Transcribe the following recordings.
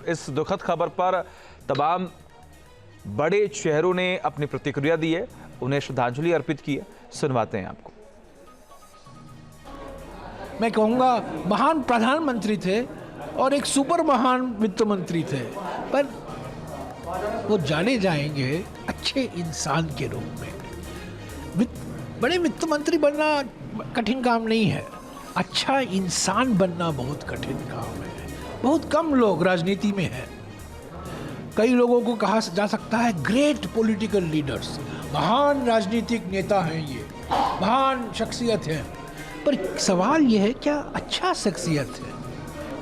इस दुखद खबर पर तमाम बड़े चेहरों ने अपनी प्रतिक्रिया दी है, उन्हें श्रद्धांजलि अर्पित की है। सुनवाते हैं आपको। मैं कहूँगा महान प्रधानमंत्री थे और एक सुपर महान वित्त मंत्री थे, पर वो जाने जाएंगे अच्छे इंसान के रूप में। बड़े वित्त मंत्री बनना कठिन काम नहीं है, अच्छा इंसान बनना बहुत कठिन काम है। बहुत कम लोग राजनीति में हैं। कई लोगों को कहा जा सकता है ग्रेट पॉलिटिकल लीडर्स, महान राजनीतिक नेता हैं, ये महान शख्सियत हैं, पर सवाल ये है क्या अच्छा शख्सियत है,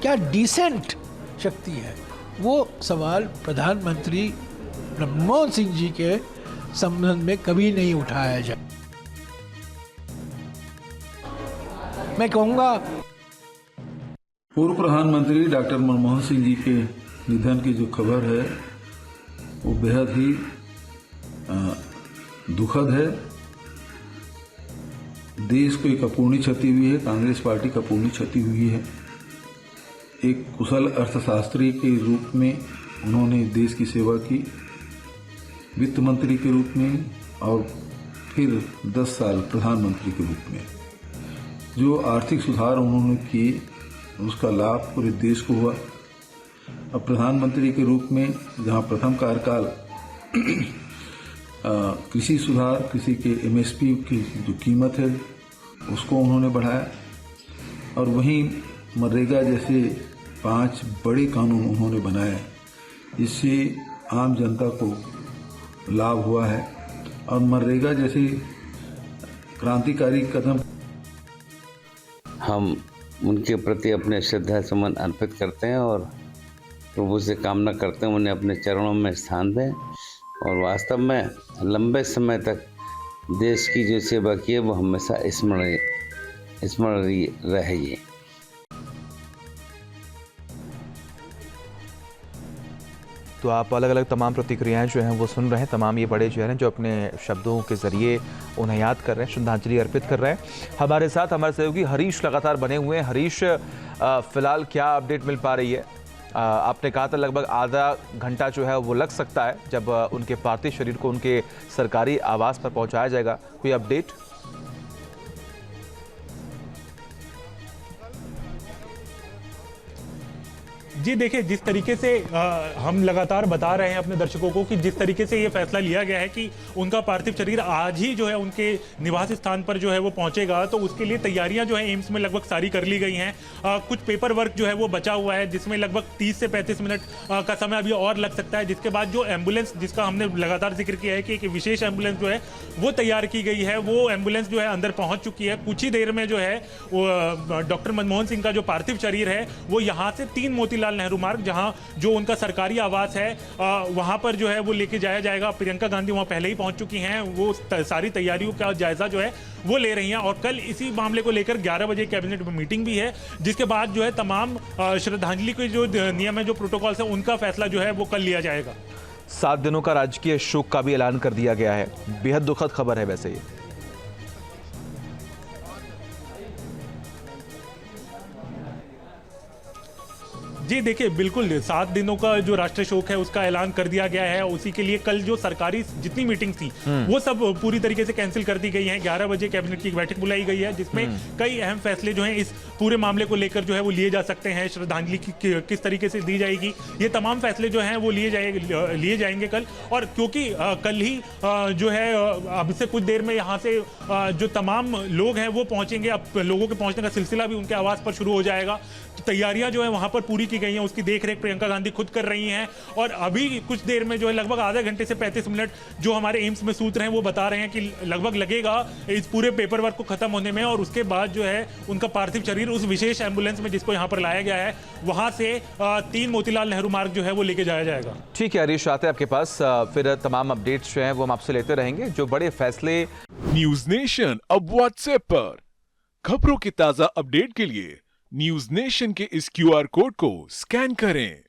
क्या डिसेंट शक्ति है? वो सवाल प्रधानमंत्री मनमोहन सिंह जी के संबंध में कभी नहीं उठाया जाए। मैं कहूँगा पूर्व प्रधानमंत्री डॉक्टर मनमोहन सिंह जी के निधन की जो खबर है वो बेहद ही दुखद है। देश को एक अपूर्णी क्षति हुई है, कांग्रेस पार्टी का अपूर्णी क्षति हुई है। एक कुशल अर्थशास्त्री के रूप में उन्होंने देश की सेवा की, वित्त मंत्री के रूप में और फिर 10 साल प्रधानमंत्री के रूप में। जो आर्थिक सुधार उन्होंने किए उसका लाभ पूरे देश को हुआ। अब प्रधानमंत्री के रूप में जहां प्रथम कार्यकाल कृषि सुधार, कृषि के एमएसपी की जो कीमत है उसको उन्होंने बढ़ाया, और वहीं मनरेगा जैसे 5 बड़े कानून उन्होंने बनाए जिससे आम जनता को लाभ हुआ है। और मनरेगा जैसे क्रांतिकारी कदम हम उनके प्रति अपने श्रद्धा सुमन अर्पित करते हैं और प्रभु से कामना करते हैं उन्हें अपने चरणों में स्थान दें, और वास्तव में लंबे समय तक देश की जो सेवा की है वो हमेशा स्मरणीय रहेगी। तो आप अलग अलग तमाम प्रतिक्रियाएं जो हैं वो सुन रहे हैं। तमाम ये बड़े चेहरे जो अपने शब्दों के जरिए उन्हें याद कर रहे हैं, श्रद्धांजलि अर्पित कर रहे हैं। हमारे साथ हमारे सहयोगी हरीश लगातार बने हुए हैं। हरीश, फिलहाल क्या अपडेट मिल पा रही है? आपने कहा था लगभग आधा घंटा जो है वो लग सकता है जब उनके पार्थिव शरीर को उनके सरकारी आवास पर पहुंचाया जाएगा। कोई अपडेट? जी देखिए, जिस तरीके से हम लगातार बता रहे हैं अपने दर्शकों को कि जिस तरीके से ये फैसला लिया गया है कि उनका पार्थिव शरीर आज ही जो है उनके निवास स्थान पर जो है वो पहुंचेगा, तो उसके लिए तैयारियां जो है एम्स में लगभग सारी कर ली गई हैं। कुछ पेपर वर्क जो है वो बचा हुआ है जिसमें लगभग 30 से 35 मिनट का समय अभी और लग सकता है, जिसके बाद जो एम्बुलेंस जिसका हमने लगातार जिक्र किया है कि एक विशेष एम्बुलेंस जो है वो तैयार की गई है, वो एम्बुलेंस जो है अंदर पहुंच चुकी है। कुछ ही देर में जो है वो डॉक्टर मनमोहन सिंह का जो पार्थिव शरीर है वो यहाँ से 3 मोतीलाल नेहरू मार्ग, जहां जो उनका सरकारी आवास है वहां पर जो है वो लेके जाया जाएगा। प्रियंका गांधी वहां पहले ही पहुंच चुकी हैं, वो सारी तैयारियों का जायजा जो है वो ले रही हैं, और कल इसी मामले को लेकर 11 बजे कैबिनेट में मीटिंग भी है, जिसके बाद जो है तमाम श्रद्धांजलि के जो नियम है, जो प्रोटोकॉल्स है, उनका फैसला जो है वो कल लिया जाएगा। 7 दिनों का राजकीय शोक का भी ऐलान कर दिया गया है। बेहद दुखद खबर है वैसे ये। जी देखिए, बिल्कुल 7 दिनों का जो राष्ट्रीय शोक है उसका ऐलान कर दिया गया है। उसी के लिए कल जो सरकारी जितनी मीटिंग थी वो सब पूरी तरीके से कैंसिल कर दी गई हैं। 11 बजे कैबिनेट की बैठक बुलाई गई है जिसमें कई अहम फैसले जो हैं इस पूरे मामले को लेकर जो है वो लिए जा सकते हैं। श्रद्धांजलि किस तरीके से दी जाएगी, ये तमाम फैसले जो हैं वो लिए जाएंगे कल। और क्योंकि कल ही जो है अब से कुछ देर में यहाँ से जो तमाम लोग हैं वो पहुंचेंगे, अब लोगों के पहुंचने का सिलसिला भी उनके आवास पर शुरू हो जाएगा। तो तैयारियां जो है वहां पर पूरी की गई हैं, उसकी देखरेख प्रियंका गांधी खुद कर रही हैं। और अभी कुछ देर में जो है लगभग आधे घंटे से 35 मिनट जो हमारे एम्स में सूत्र हैं वो बता रहे हैं कि लगभग लगेगा इस पूरे पेपर वर्क को खत्म होने में, और उसके बाद जो है उनका पार्थिव शरीर उस विशेष एम्बुलेंस में जिसको यहाँ पर लाया गया है वहां से 3 मोतीलाल नेहरू मार्ग जो है वो लेके जाया जाएगा। ठीक है हरीश, आते हैं आपके पास, फिर तमाम अपडेट्स जो हैं वो हम आपसे लेते रहेंगे। जो बड़े फैसले न्यूज नेशन अब व्हाट्सएप पर खबरों की ताजा अपडेट के लिए न्यूज नेशन के इस क्यूआर कोड को स्कैन करें।